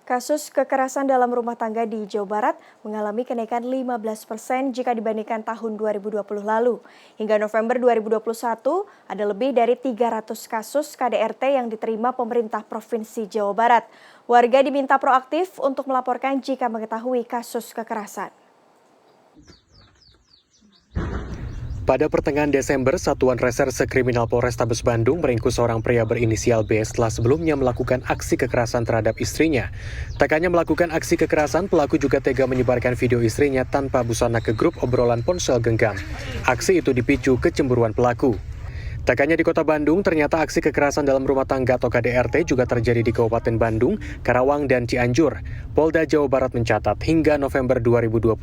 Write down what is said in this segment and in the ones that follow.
Kasus kekerasan dalam rumah tangga di Jawa Barat mengalami kenaikan 15% jika dibandingkan tahun 2020 lalu. Hingga November 2021, ada lebih dari 300 kasus KDRT yang diterima pemerintah Provinsi Jawa Barat. Warga diminta proaktif untuk melaporkan jika mengetahui kasus kekerasan. Pada pertengahan Desember, Satuan Reserse Kriminal Polrestabes Bandung meringkus seorang pria berinisial B setelah sebelumnya melakukan aksi kekerasan terhadap istrinya. Tak hanya melakukan aksi kekerasan, pelaku juga tega menyebarkan video istrinya tanpa busana ke grup obrolan ponsel genggam. Aksi itu dipicu kecemburuan pelaku. Tak hanya di Kota Bandung, ternyata aksi kekerasan dalam rumah tangga atau KDRT juga terjadi di Kabupaten Bandung, Karawang, dan Cianjur. Polda Jawa Barat mencatat hingga November 2021,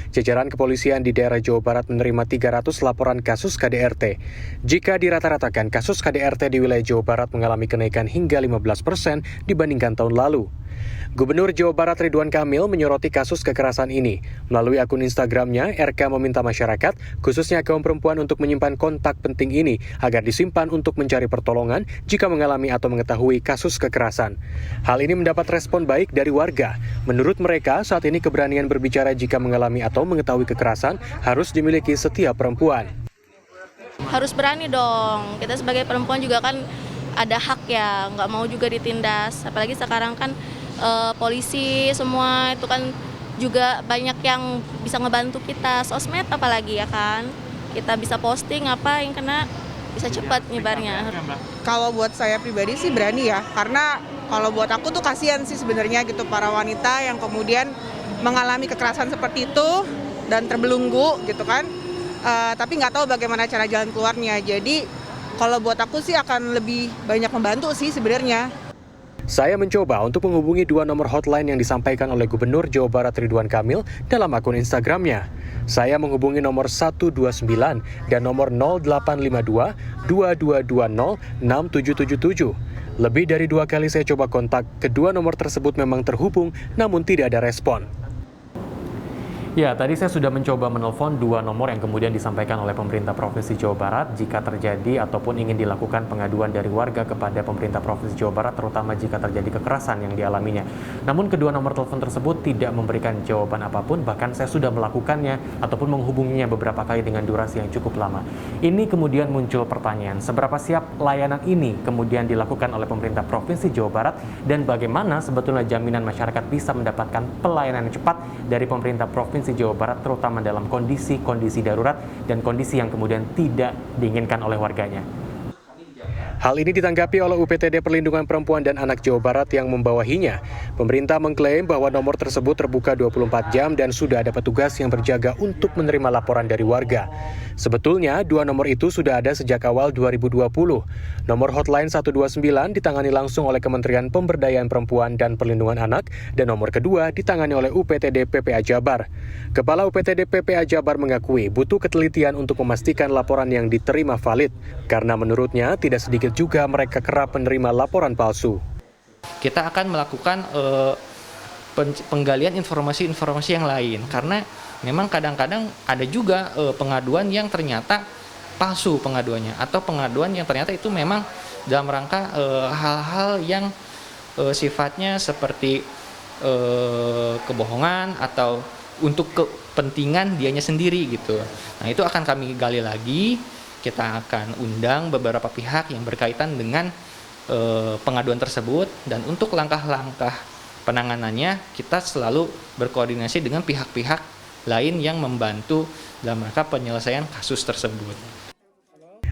jajaran kepolisian di daerah Jawa Barat menerima 300 laporan kasus KDRT. Jika dirata-ratakan, kasus KDRT di wilayah Jawa Barat mengalami kenaikan hingga 15% dibandingkan tahun lalu. Gubernur Jawa Barat Ridwan Kamil menyoroti kasus kekerasan ini. Melalui akun Instagramnya, RK meminta masyarakat, khususnya kaum perempuan untuk menyimpan kontak penting ini agar disimpan untuk mencari pertolongan jika mengalami atau mengetahui kasus kekerasan. Hal ini mendapat respon baik dari warga. Menurut mereka, saat ini keberanian berbicara jika mengalami atau mengetahui kekerasan harus dimiliki setiap perempuan. Harus berani dong, kita sebagai perempuan juga kan ada hak ya, nggak mau juga ditindas. Apalagi sekarang kan polisi semua itu kan juga banyak yang bisa ngebantu kita, sosmed apalagi ya kan. Kita bisa posting apa yang kena bisa cepat nyebarnya. Kalau buat saya pribadi sih berani ya, karena kalau buat aku tuh kasihan sih sebenarnya gitu para wanita yang kemudian mengalami kekerasan seperti itu dan terbelenggu gitu kan. Tapi nggak tahu bagaimana cara jalan keluarnya. Jadi kalau buat aku sih akan lebih banyak membantu sih sebenarnya. Saya mencoba untuk menghubungi dua nomor hotline yang disampaikan oleh Gubernur Jawa Barat Ridwan Kamil dalam akun Instagramnya. Saya menghubungi nomor 129 dan nomor 0852 2220 6777. Lebih dari 2 kali saya coba kontak, kedua nomor tersebut memang terhubung namun tidak ada respon. Ya, tadi saya sudah mencoba menelpon dua nomor yang kemudian disampaikan oleh pemerintah Provinsi Jawa Barat jika terjadi ataupun ingin dilakukan pengaduan dari warga kepada pemerintah Provinsi Jawa Barat, terutama jika terjadi kekerasan yang dialaminya. Namun kedua nomor telepon tersebut tidak memberikan jawaban apapun, bahkan saya sudah melakukannya ataupun menghubunginya beberapa kali dengan durasi yang cukup lama. Ini kemudian muncul pertanyaan, seberapa siap layanan ini kemudian dilakukan oleh pemerintah Provinsi Jawa Barat dan bagaimana sebetulnya jaminan masyarakat bisa mendapatkan pelayanan yang cepat dari pemerintah Provinsi Jawa Barat, terutama dalam kondisi darurat dan kondisi yang kemudian tidak diinginkan oleh warganya. Hal ini ditanggapi oleh UPTD Perlindungan Perempuan dan Anak Jawa Barat yang membawahinya. Pemerintah mengklaim bahwa nomor tersebut terbuka 24 jam dan sudah ada petugas yang berjaga untuk menerima laporan dari warga. Sebetulnya, dua nomor itu sudah ada sejak awal 2020. Nomor hotline 129 ditangani langsung oleh Kementerian Pemberdayaan Perempuan dan Perlindungan Anak, dan nomor kedua ditangani oleh UPTD PPA Jabar. Kepala UPTD PPA Jabar mengakui butuh ketelitian untuk memastikan laporan yang diterima valid, karena menurutnya tidak sedikit juga mereka kerap menerima laporan palsu. Kita akan melakukan penggalian informasi-informasi yang lain, karena memang kadang-kadang ada juga pengaduan yang ternyata palsu pengaduannya, atau pengaduan yang ternyata itu memang dalam rangka hal-hal yang sifatnya seperti kebohongan atau untuk kepentingan dianya sendiri gitu. Nah, itu akan kami gali lagi. Kita akan undang beberapa pihak yang berkaitan dengan pengaduan tersebut, dan untuk langkah-langkah penanganannya kita selalu berkoordinasi dengan pihak-pihak lain yang membantu dalam rangka penyelesaian kasus tersebut.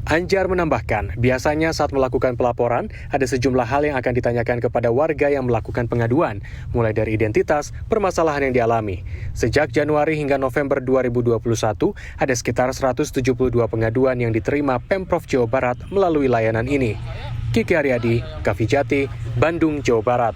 Anjar menambahkan, biasanya saat melakukan pelaporan, ada sejumlah hal yang akan ditanyakan kepada warga yang melakukan pengaduan, mulai dari identitas, permasalahan yang dialami. Sejak Januari hingga November 2021, ada sekitar 172 pengaduan yang diterima Pemprov Jawa Barat melalui layanan ini. Kiki Aryadi, Kavijati, Bandung, Jawa Barat.